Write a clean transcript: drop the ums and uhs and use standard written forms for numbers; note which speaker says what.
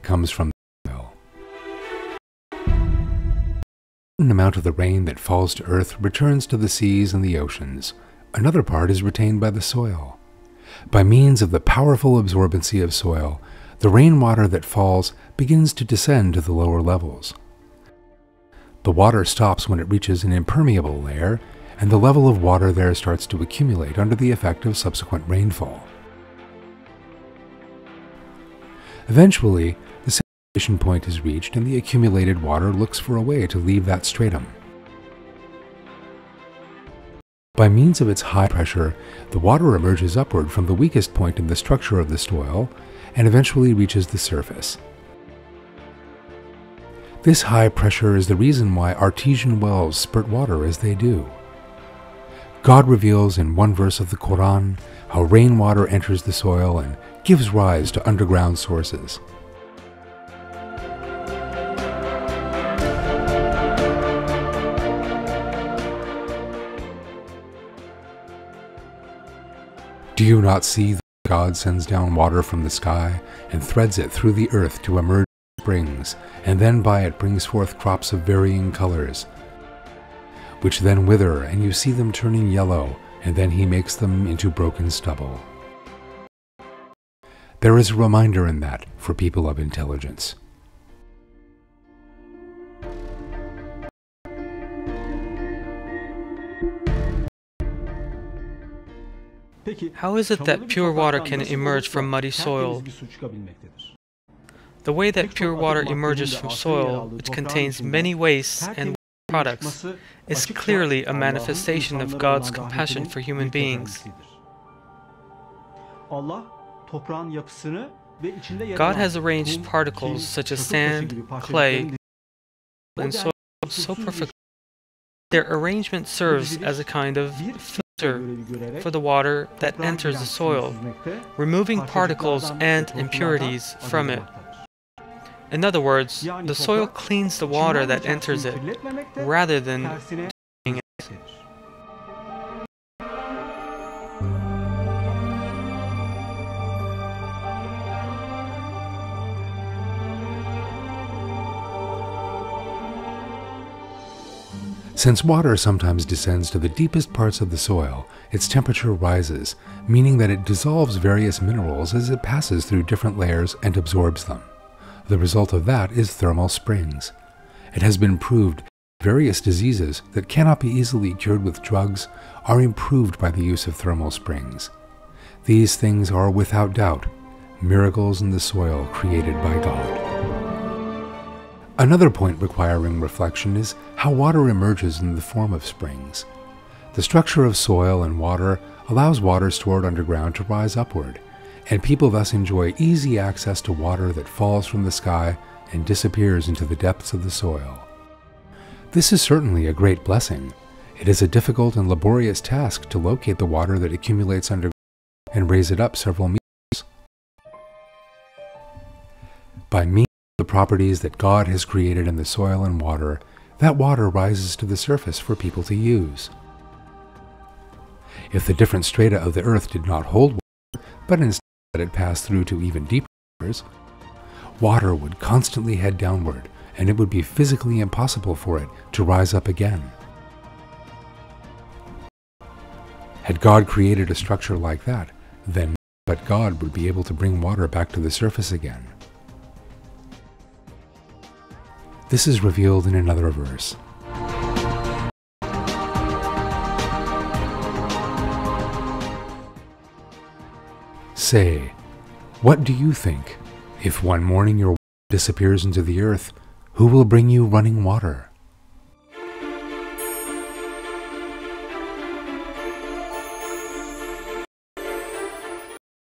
Speaker 1: comes from the soil. An amount of the rain that falls to earth returns to the seas and the oceans. Another part is retained by the soil. By means of the powerful absorbency of soil, the rainwater that falls begins to descend to the lower levels. The water stops when it reaches an impermeable layer, and the level of water there starts to accumulate under the effect of subsequent rainfall. Eventually, the saturation point is reached and the accumulated water looks for a way to leave that stratum. By means of its high pressure, the water emerges upward from the weakest point in the structure of the soil and eventually reaches the surface. This high pressure is the reason why artesian wells spurt water as they do. God reveals in one verse of the Quran how rainwater enters the soil and gives rise to underground sources. Do you not see that God sends down water from the sky and threads it through the earth to emerge springs, and then by it brings forth crops of varying colors, which then wither, and you see them turning yellow, and then he makes them into broken stubble. There is a reminder in that for people of intelligence.
Speaker 2: How is it that pure water can emerge from muddy soil? The way that pure water emerges from soil, which contains many wastes and products, is clearly a manifestation of God's compassion for human beings. God has arranged particles such as sand, clay, and soil so perfectly. Their arrangement serves as a kind of filter for the water that enters the soil, removing particles and impurities from it. In other words, the soil cleans the water that enters it, rather than dirtying it.
Speaker 1: Since water sometimes descends to the deepest parts of the soil, its temperature rises, meaning that it dissolves various minerals as it passes through different layers and absorbs them. The result of that is thermal springs. It has been proved that various diseases that cannot be easily cured with drugs are improved by the use of thermal springs. These things are, without doubt, miracles in the soil created by God. Another point requiring reflection is how water emerges in the form of springs. The structure of soil and water allows water stored underground to rise upward, and people thus enjoy easy access to water that falls from the sky and disappears into the depths of the soil. This is certainly a great blessing. It is a difficult and laborious task to locate the water that accumulates underground and raise it up several meters. By means of the properties that God has created in the soil and water, that water rises to the surface for people to use. If the different strata of the earth did not hold water, but instead let it pass through to even deeper layers, water would constantly head downward, and it would be physically impossible for it to rise up again. Had God created a structure like that, then but God would be able to bring water back to the surface again. This is revealed in another verse. Say, what do you think? If one morning your water disappears into the earth, who will bring you running water?